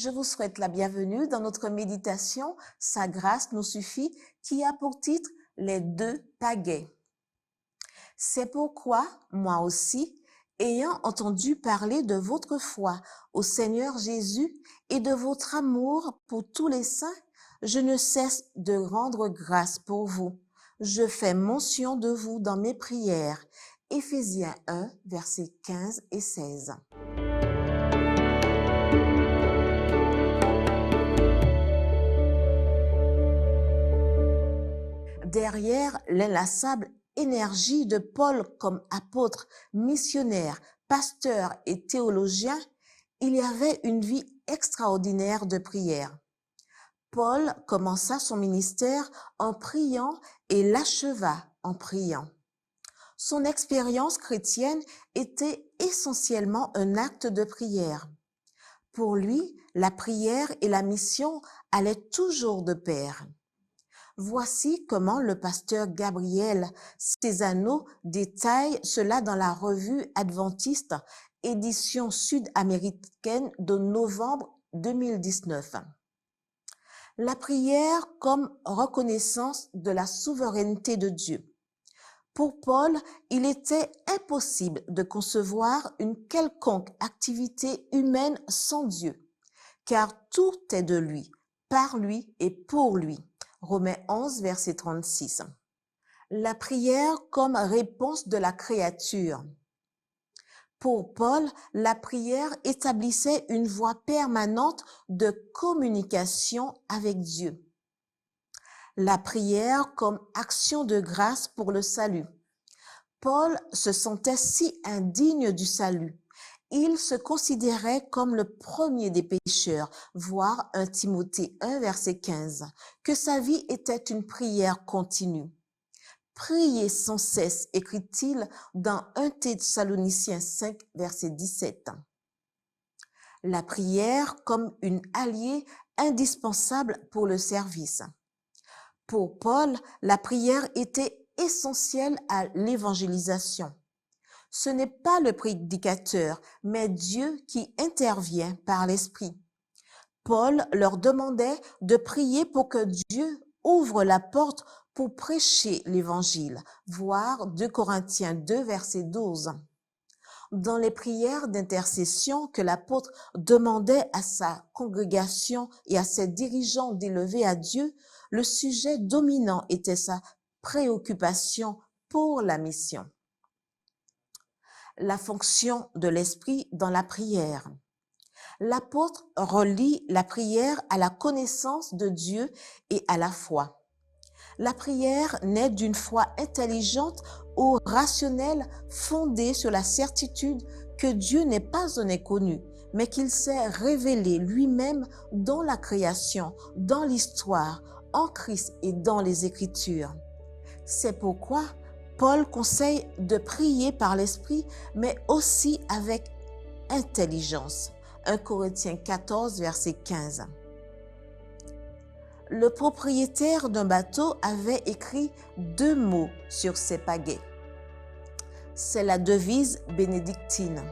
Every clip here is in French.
Je vous souhaite la bienvenue dans notre méditation « Sa grâce nous suffit » qui a pour titre « Les deux pagaies ». C'est pourquoi, moi aussi, ayant entendu parler de votre foi au Seigneur Jésus et de votre amour pour tous les saints, je ne cesse de rendre grâce pour vous. Je fais mention de vous dans mes prières. Éphésiens 1, versets 15 et 16. Derrière l'inlassable énergie de Paul comme apôtre, missionnaire, pasteur et théologien, il y avait une vie extraordinaire de prière. Paul commença son ministère en priant et l'acheva en priant. Son expérience chrétienne était essentiellement un acte de prière. Pour lui, la prière et la mission allaient toujours de pair. Voici comment le pasteur Gabriel Cézanneau détaille cela dans la revue adventiste, édition sud-américaine de novembre 2019. La prière comme reconnaissance de la souveraineté de Dieu. Pour Paul, il était impossible de concevoir une quelconque activité humaine sans Dieu, car tout est de lui, par lui et pour lui. Romains 11, verset 36. La prière comme réponse de la créature. Pour Paul, la prière établissait une voie permanente de communication avec Dieu. La prière comme action de grâce pour le salut. Paul se sentait si indigne du salut. Il se considérait comme le premier des pécheurs, voire 1 Timothée 1, verset 15, que sa vie était une prière continue. Priez sans cesse, écrit-il dans 1 Thessaloniciens 5, verset 17. La prière comme une alliée indispensable pour le service. Pour Paul, la prière était essentielle à l'évangélisation. Ce n'est pas le prédicateur, mais Dieu qui intervient par l'Esprit. Paul leur demandait de prier pour que Dieu ouvre la porte pour prêcher l'Évangile, voir 2 Corinthiens 2, verset 12. Dans les prières d'intercession que l'apôtre demandait à sa congrégation et à ses dirigeants d'élever à Dieu, le sujet dominant était sa préoccupation pour la mission. La fonction de l'esprit dans la prière. L'apôtre relie la prière à la connaissance de Dieu et à la foi. La prière naît d'une foi intelligente ou rationnelle fondée sur la certitude que Dieu n'est pas un inconnu, mais qu'il s'est révélé lui-même dans la création, dans l'histoire, en Christ et dans les Écritures. C'est pourquoi Paul conseille de prier par l'Esprit, mais aussi avec intelligence. 1 Corinthiens 14, verset 15. Le propriétaire d'un bateau avait écrit 2 mots sur ses pagaies. C'est la devise bénédictine.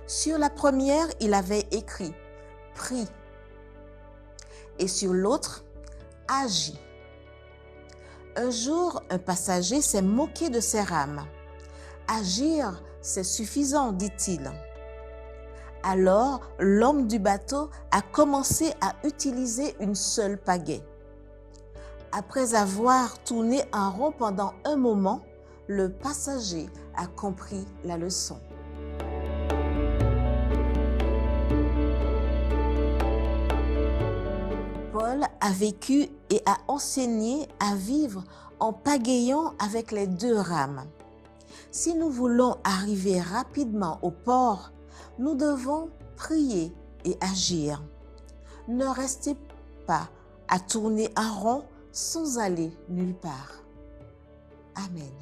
Sur la première, il avait écrit « Prie » et sur l'autre « Agis ». Un jour, un passager s'est moqué de ses rames. « Agir, c'est suffisant, dit-il. » Alors, l'homme du bateau a commencé à utiliser une seule pagaie. Après avoir tourné en rond pendant un moment, le passager a compris la leçon. Paul a vécu et a enseigné à vivre en pagayant avec les 2 rames. Si nous voulons arriver rapidement au port, nous devons prier et agir. Ne restez pas à tourner en rond sans aller nulle part. Amen.